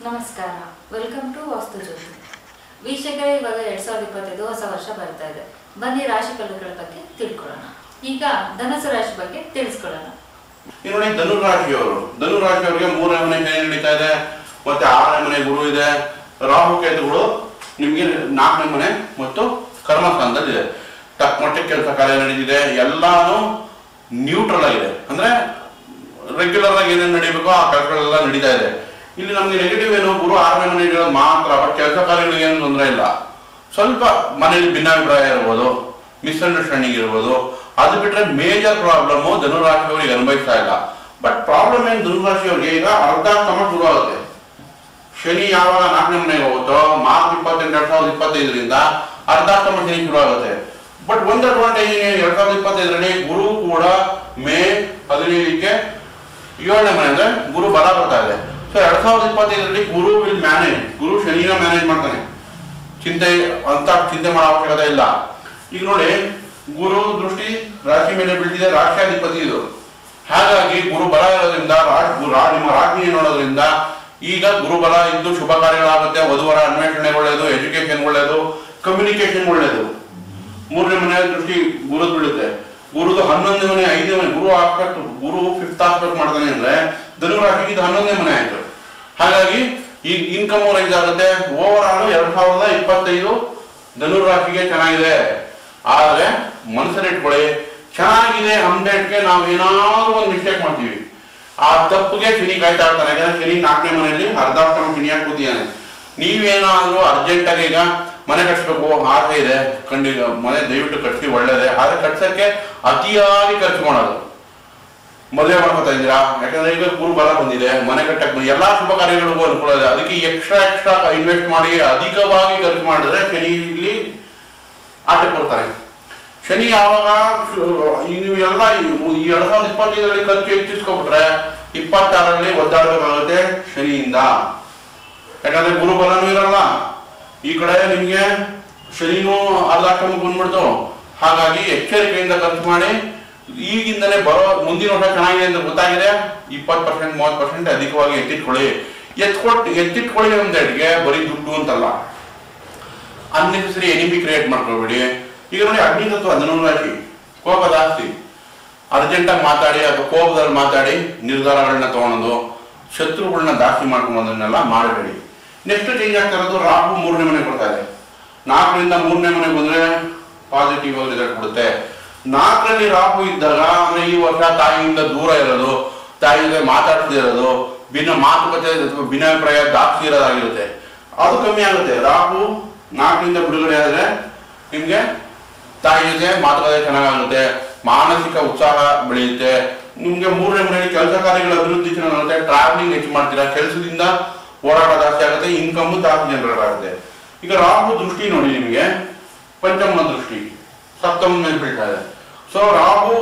ನಮಸ್ಕಾರ, welcome to ವಾಸ್ತು ಜ್ಯೋತಿ. ವೀಕ್ಷಕರೇ, ಇವಾಗ 2025 ಹೊಸ ವರ್ಷ ಬರ್ತಾ ಇದೆ. ಬನ್ನಿ ರಾಶಿ ಫಲಗಳ ಬಗ್ಗೆ ತಿಳ್ಕೊಳ್ಳೋಣ. ಈಗ ಧನುಸು ರಾಶಿ ಬಗ್ಗೆ ತಿಳಿಸ್ಕೊಳ್ಳೋಣ. ನೋಡಿ, ಧನುರಾಶಿಯವರಿಗೆ 3ನೇ ಮನೆ ಶನಿ ನಡೀತಾ ಇದೆ, ಮತ್ತೆ 6ನೇ ಮನೆ ಗುರು ಇದೆ. ರಾಹು ಕೇತುಗಳು ನಿಮ್ಗೆ 4ನೇ ಮನೆ ಮತ್ತು ಕರ್ಮಸ್ಥಾನದಲ್ಲಿದೆ. ತಕ್ಕ ಮಟ್ಟಿಗೆ ಕೆಲಸ ಕಾರ್ಯ ನಡೀತಿದೆ, ಎಲ್ಲಾನು ನ್ಯೂಟ್ರಲ್ ಆಗಿದೆ. ಅಂದ್ರೆ ರೆಗ್ಯುಲರ್ ಆಗಿ ಏನೇನು ನಡೀಬೇಕೋ ಆ ಕೆಲಸಗಳೆಲ್ಲ ನಡೀತಾ ಇದೆ. ಇಲ್ಲಿ ನಮ್ಗೆ ನೆಗೆಟಿವ್ ಏನು, ಗುರು 6ನೇ ಮನೆ ಇರೋದು ಮಾತ್ರ. ಬಟ್ ಕೆಲಸ ಕಾರ್ಯಗಳಿಗೆ ಏನು ತೊಂದರೆ ಇಲ್ಲ. ಸ್ವಲ್ಪ ಮನೆಯಲ್ಲಿ ಭಿನ್ನಾಭಿಪ್ರಾಯ ಇರ್ಬೋದು, ಮಿಸ್ಅಂಡರ್ಸ್ಟ್ಯಾಂಡಿಂಗ್ ಇರ್ಬೋದು. ಅದು ಬಿಟ್ರೆ ಮೇಜರ್ ಪ್ರಾಬ್ಲಮ್ ಧನುರಾಶಿಯವರಿಗೆ ಅನುಭವಿಸ್ತಾ ಇಲ್ಲ. ಬಟ್ ಪ್ರಾಬ್ಲಮ್ ಏನು, ಧನುರಾಶಿಯವರಿಗೆ ಈಗ ಅರ್ಧ ಸಮ ಶುರು ಆಗುತ್ತೆ. ಶನಿ ಯಾವಾಗ 4ನೇ ಮನೆಗೆ ಹೋಗುತ್ತೋ ಮಾರ್ಚ್ 28, 2025ರಿಂದ ಅರ್ಧ ಸಮ ಶನಿ ಶುರು ಆಗುತ್ತೆ. ಬಟ್ ಒಂದು ಅಡ್ವಾಂಟೇಜ್ 2025ರಲ್ಲಿ ಗುರು ಕೂಡ ಮೇ 15ಕ್ಕೆ 7ನೇ ಮನೆ ಅಂದ್ರೆ ಗುರು ಬಲ ಬರ್ತಾ ಇದೆ. ಸೊ 2025ರಲ್ಲಿ ಗುರು ವಿಲ್ ಮ್ಯಾನೇಜ್, ಗುರು ಶನಿನ ಮ್ಯಾನೇಜ್ ಮಾಡ್ತಾನೆ. ಚಿಂತೆ ಮಾಡೋ ಅವಶ್ಯಕತೆ ಇಲ್ಲ. ಈಗ ನೋಡಿ, ಗುರು ದೃಷ್ಟಿ ರಾಶಿ ಮೇಲೆ ಬೀಳ್ತಿದೆ, ರಾಷ್ಟ್ರಾಧಿಪತಿ ಇದು. ಹಾಗಾಗಿ ಗುರು ಬಲ ಇರೋದ್ರಿಂದ ನಿಮ್ಮ ರಾಶಿ ನೋಡೋದ್ರಿಂದ ಈಗ ಗುರುಬಲ ಇದ್ದು ಶುಭ ಕಾರ್ಯಗಳಾಗುತ್ತೆ. ವಧುವರ ಅನ್ವೇಷಣೆ ಒಳ್ಳೆಯದು, ಎಜುಕೇಶನ್ ಒಳ್ಳೆಯದು, ಕಮ್ಯುನಿಕೇಶನ್ ಒಳ್ಳೆಯದು. 3ನೇ ಮನೆ ದೃಷ್ಟಿ ಗುರು ಬೀಳುತ್ತೆ. ಗುರುದು 11ನೇ ಮನೆ, 5ನೇ ಮನೆ. ಗುರು ಆಸ್ಪೆಕ್ಟ್, ಗುರು 5th ಆಸ್ಪೆಕ್ಟ್ ಮಾಡ್ತಾನೆ ಅಂದ್ರೆ ಧನುರಾಶಿಗೆ ಇದು 11ನೇ ಮನೆ ಆಯ್ತು. ಹಾಗಾಗಿ ಈ ಇನ್ಕಮ್ ರೈಸ್ ಆಗುತ್ತೆ. ಓವರ್ ಆಲ್ 2025 ಧನುರಾಶಿಗೆ ಚೆನ್ನಾಗಿದೆ. ಆದ್ರೆ ಮನಸ್ಸಲ್ಲಿ ಇಟ್ಕೊಳ್ಳಿ, ಚೆನ್ನಾಗಿದೆ ಅಂಬೇಡ್ಗೆ ನಾವು ಏನಾದ್ರು ಒಂದು ಮಿಸ್ಟೇಕ್ ಮಾಡ್ತೀವಿ, ಆ ತಪ್ಪಿಗೆ ಶನಿ ಕಾಯ್ತಾ ಇರ್ತಾನೆ. ಯಾಕಂದ್ರೆ ಶನಿ 4ನೇ ಮನೆಯಲ್ಲಿ ಅರ್ಧಾಷ್ಟಮ ಶನಿಯಾಗಿ ಕೂತಿದ್ದಾನೆ. ನೀವೇನಾದ್ರೂ ಅರ್ಜೆಂಟ್ ಆಗಿ ಈಗ ಮನೆ ಕಟ್ಸ್ಬೇಕು ಆಸೆ ಇದೆ, ಖಂಡಿತ ಮನೆ ದಯವಿಟ್ಟು ಕಟ್ಸಿ, ಒಳ್ಳೇದೇ. ಆದ್ರೆ ಕಟ್ಸಕ್ಕೆ ಅತಿಯಾಗಿ ಖರ್ಚು ಮಾಡೋದು. ಮದುವೆ ಮಾಡ್ಕೊತಾ ಇದ್ದೀರಾ, ಯಾಕಂದ್ರೆ ಈಗ ಗುರು ಬಲ ಬಂದಿದೆ, ಮನೆ ಕಟ್ಟಕ್ಕೆ ಎಲ್ಲಾ ಶುಭ ಕಾರ್ಯಗಳಿಗೂ ಅನುಕೂಲ ಇದೆ. ಅದಕ್ಕೆ ಎಕ್ಸ್ಟ್ರಾ ಇನ್ವೆಸ್ಟ್ ಮಾಡಿ ಅಧಿಕವಾಗಿ ಖರ್ಚು ಮಾಡಿದ್ರೆ ಶನಿ ಇಲ್ಲಿ ಆಟಕ್ಕೆ ಬರ್ತಾರೆ. ಶನಿ ಯಾವಾಗ ನೀವು ಎಲ್ಲ ಈ 2025ರಲ್ಲಿ ಖರ್ಚು ಹೆಚ್ಚಿಸ್ಕೊಬಿಟ್ರೆ 26ರಲ್ಲಿ ಒದ್ದಾಡಬೇಕಾಗುತ್ತೆ ಶನಿಯಿಂದ. ಯಾಕಂದ್ರೆ ಗುರುಬಲನೂ ಇರಲ್ಲ, ಈ ಕಡೆ ನಿಮ್ಗೆ ಶನಿನೂ ಅರ್ಧಾಷ್ಟಮಕ್ಕೆ ಬಂದ್ಬಿಡ್ತು. ಹಾಗಾಗಿ ಎಚ್ಚರಿಕೆಯಿಂದ ಖರ್ಚು ಮಾಡಿ. ಈಗಿಂದಲೇ ಬರೋ ಮುಂದಿನ ವರ್ಷ ಚೆನ್ನಾಗಿದೆ ಅಂತ ಗೊತ್ತಾಗಿದೆ, 20%, 30% ಅಧಿಕವಾಗಿ ಎತ್ತಿಟ್ಕೊಳ್ಳಿ. ಎತ್ತಿಟ್ಕೊಳ್ಳಿ ಅಂದೇಟ್ಗೆ ಬರೀ ದುಡ್ಡು ಅಂತಲ್ಲ, ಅನ್ನೆಸೆಸರಿ ಎನಿಮಿ ಕ್ರಿಯೇಟ್ ಮಾಡ್ಕೊಳ್ಬೇಡಿ. ಈಗ ನೋಡಿ, ಅಗ್ನಿತತ್ವ ಧನುರಾಶಿ, ಕೋಪ ಜಾಸ್ತಿ. ಅರ್ಜೆಂಟಾಗಿ ಮಾತಾಡಿ ಅಥವಾ ಕೋಪದಲ್ಲಿ ಮಾತಾಡಿ ನಿರ್ಧಾರಗಳನ್ನ ತಗೊಳೋದು, ಶತ್ರುಗಳನ್ನ ಜಾಸ್ತಿ ಮಾಡ್ಕೊಳ್ಳೋದನ್ನೆಲ್ಲ ಮಾಡಬೇಡಿ. ನೆಕ್ಸ್ಟ್ ಚೇಂಜ್ ಆಗ್ತಾ ಇರೋದು ರಾಹು 3ನೇ ಮನೆ ಕೊಡ್ತಾ ಇದೆ. 4ರಿಂದ 3ನೇ ಮನೆ ಬಂದ್ರೆ ಪಾಸಿಟಿವ್ ಆಗಿ ರಿಸಲ್ಟ್ ಕೊಡುತ್ತೆ. 4ರಲ್ಲಿ ರಾಹು ಇದ್ದಾಗ ಅಂದ್ರೆ ಈ ವರ್ಷ ತಾಯಿಯಿಂದ ದೂರ ಇರೋದು, ತಾಯಿಯಿಂದ ಮಾತಾಡ್ತಾ ಇರೋದು, ಮಾತುಕತೆ ಅಥವಾ ಭಿನ್ನಾಭಿಪ್ರಾಯ ಜಾಸ್ತಿ ಇರೋದಾಗಿರುತ್ತೆ, ಅದು ಕಮ್ಮಿ ಆಗುತ್ತೆ. ರಾಹು 4ರಿಂದ ಬಿಡುಗಡೆ ಆದ್ರೆ ನಿಮ್ಗೆ ತಾಯಿ ಜೊತೆ ಮಾತುಕತೆ ಚೆನ್ನಾಗಾಗುತ್ತೆ, ಮಾನಸಿಕ ಉತ್ಸಾಹ ಬೆಳೆಯುತ್ತೆ. ನಿಮ್ಗೆ 3ನೇ ಮನೆಯಲ್ಲಿ ಕೆಲಸ ಕಾರ್ಯಗಳ ಅಭಿವೃದ್ಧಿ ಚೆನ್ನಾಗುತ್ತೆ, ಟ್ರಾವೆಲಿಂಗ್ ಹೆಚ್ಚು ಮಾಡ್ತೀರಾ, ಕೆಲಸದಿಂದ ಓಡಾಟ ಜಾಸ್ತಿ ಆಗುತ್ತೆ, ಇನ್ಕಮ್ ಜಾಸ್ತಿ ಜನರೇಟ್ ಆಗುತ್ತೆ. ಈಗ ರಾಹು ದೃಷ್ಟಿ ನೋಡಿ, ನಿಮಗೆ ಪಂಚಮ ದೃಷ್ಟಿ 7ನೇ ಮೇಲೆ ಬೀಳ್ತಾ ಇದೆ. ಸೊ ರಾಹು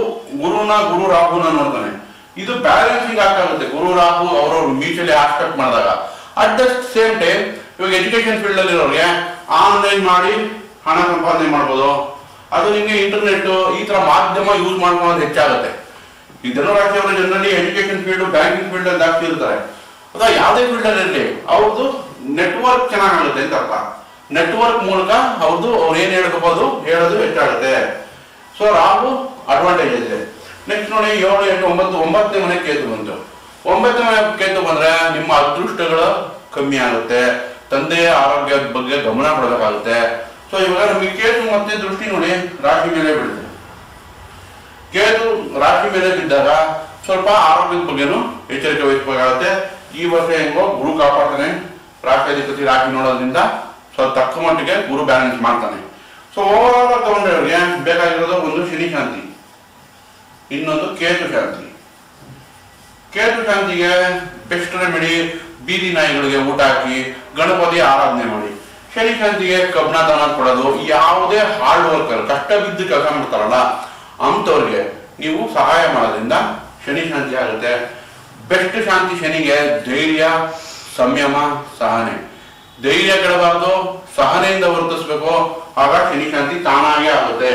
ಗುರು ರಾಹುನ ನೋಡ್ತಾನೆ. ಇದು ಬ್ಯಾಲೆನ್ಸಿಂಗ್ ಆಗ್ತಾಗುತ್ತೆ. ಗುರು ರಾಹು ಅವರವ್ರು ಮ್ಯೂಚುವಲಿ ಆಸ್ಪೆಕ್ಟ್ ಮಾಡಿದಾಗ. ಅಟ್ ದ ಸೇಮ್ ಟೈಮ್ ಇವಾಗ ಎಜುಕೇಶನ್ ಫೀಲ್ಡ್ ಅಲ್ಲಿ ಇರೋರಿಗೆ ಆನ್ಲೈನ್ ಮಾಡಿ ಹಣ ಸಂಪಾದನೆ ಮಾಡ್ಬೋದು. ಅದು ನಿಮ್ಗೆ ಇಂಟರ್ನೆಟ್ ಈ ತರ ಮಾಧ್ಯಮ ಯೂಸ್ ಮಾಡ್ಕೊಳ್ಳೋದು ಹೆಚ್ಚಾಗುತ್ತೆ. ಈ ಧನುರಾಶಿಯವರ ಜನರಲ್ಲಿ ಎಜುಕೇಶನ್ ಫೀಲ್ಡ್, ಬ್ಯಾಂಕಿಂಗ್ ಫೀಲ್ಡ್ ಅಲ್ಲಿ ಜಾಸ್ತಿ ಇರ್ತಾರೆ. ಅಥವಾ ಯಾವುದೇ ಫೀಲ್ಡ್ ಅಲ್ಲಿ ಇರಲಿ, ಅವ್ರದ್ದು ನೆಟ್ವರ್ಕ್ ಚೆನ್ನಾಗುತ್ತೆ ಅಂತ ಅರ್ಥ. ನೆಟ್ವರ್ಕ್ ಮೂಲಕ ಅವ್ರದ್ದು ಅವ್ರು ಏನ್ ಹೇಳ್ಕೋಬಹುದು ಹೇಳೋದು ಹೆಚ್ಚಾಗುತ್ತೆ. ಸೊ ರಾಹು ಅಡ್ವಾಂಟೇಜ್ ಇದೆ. ನೆಕ್ಸ್ಟ್ ನೋಡಿ, 7, 8, 9, 9ನೇ ಮನೆ ಕೇತು ಬಂತು. 9ನೇ ಮನೆ ಕೇತು ಬಂದ್ರೆ ನಿಮ್ಮ ಅದೃಷ್ಟಗಳು ಕಮ್ಮಿ ಆಗುತ್ತೆ, ತಂದೆಯ ಆರೋಗ್ಯದ ಬಗ್ಗೆ ಗಮನ ಕೊಡಬೇಕಾಗುತ್ತೆ. ಸೊ ಇವಾಗ ನಮಗೆ ಕೇತು ಮತ್ತೆ ದೃಷ್ಟಿ ನೋಡಿ ರಾಶಿ ಮೇಲೆ ಬೀಳುತ್ತೆ. ಕೇತು ರಾಶಿ ಮೇಲೆ ಬಿದ್ದಾಗ ಸ್ವಲ್ಪ ಆರೋಗ್ಯದ ಬಗ್ಗೆನೂ ಎಚ್ಚರಿಕೆ ವಹಿಸಬೇಕಾಗುತ್ತೆ. ಈ ವರ್ಷ ಹೆಂಗೋ ಗುರು ಕಾಪಾಡ್ತಾನೆ, ರಾಷ್ಟ್ರಾಧಿಪತಿ ರಾಶಿ ನೋಡೋದ್ರಿಂದ ಸ್ವಲ್ಪ ತಕ್ಕ ಮಟ್ಟಿಗೆ ಗುರು ಬ್ಯಾಲೆನ್ಸ್ ಮಾಡ್ತಾನೆ. ಸೊ ಓವರ್ ಆಲ್ ತಗೊಂಡ್ರೆ ಬೇಕಾಗಿರೋದು ಒಂದು ಶನಿ ಶಾಂತಿ, ಇನ್ನೊಂದು ಕೇತು ಶಾಂತಿ. ಕೇತು ಶಾಂತಿಗೆ ಬೆಸ್ಟ್ ರೆಮಿಡಿ ಬೀದಿ ನಾಯಿಗಳಿಗೆ ಊಟ ಹಾಕಿ ಗಣಪತಿ ಆರಾಧನೆ ಮಾಡಿ. ಶನಿ ಶಾಂತಿಗೆ ಕಬ್ಬಿಣ ದಾನ ಕೊಡೋದು. ಯಾವುದೇ ಹಾರ್ಡ್ ವರ್ಕರ್ ಕಷ್ಟ ಬಿದ್ದು ಕೆಲಸ ಮಾಡ್ತಾರಲ್ಲ ಅಂಥವ್ರಿಗೆ ನೀವು ಸಹಾಯ ಮಾಡೋದ್ರಿಂದ ಶನಿ ಶಾಂತಿ ಆಗುತ್ತೆ. ಬೆಸ್ಟ್ ಶಾಂತಿ ಶನಿಗೆ ಧೈರ್ಯ, ಸಂಯಮ, ಸಹನೆ. ಧೈರ್ಯ ಕೆಡಬಾರ್ದು, ಸಹನೆಯಿಂದ ವರ್ತಿಸ್ಬೇಕು, ಆಗ ಶನಿ ಶಾಂತಿ ತಾನಾಗೆ ಆಗುತ್ತೆ.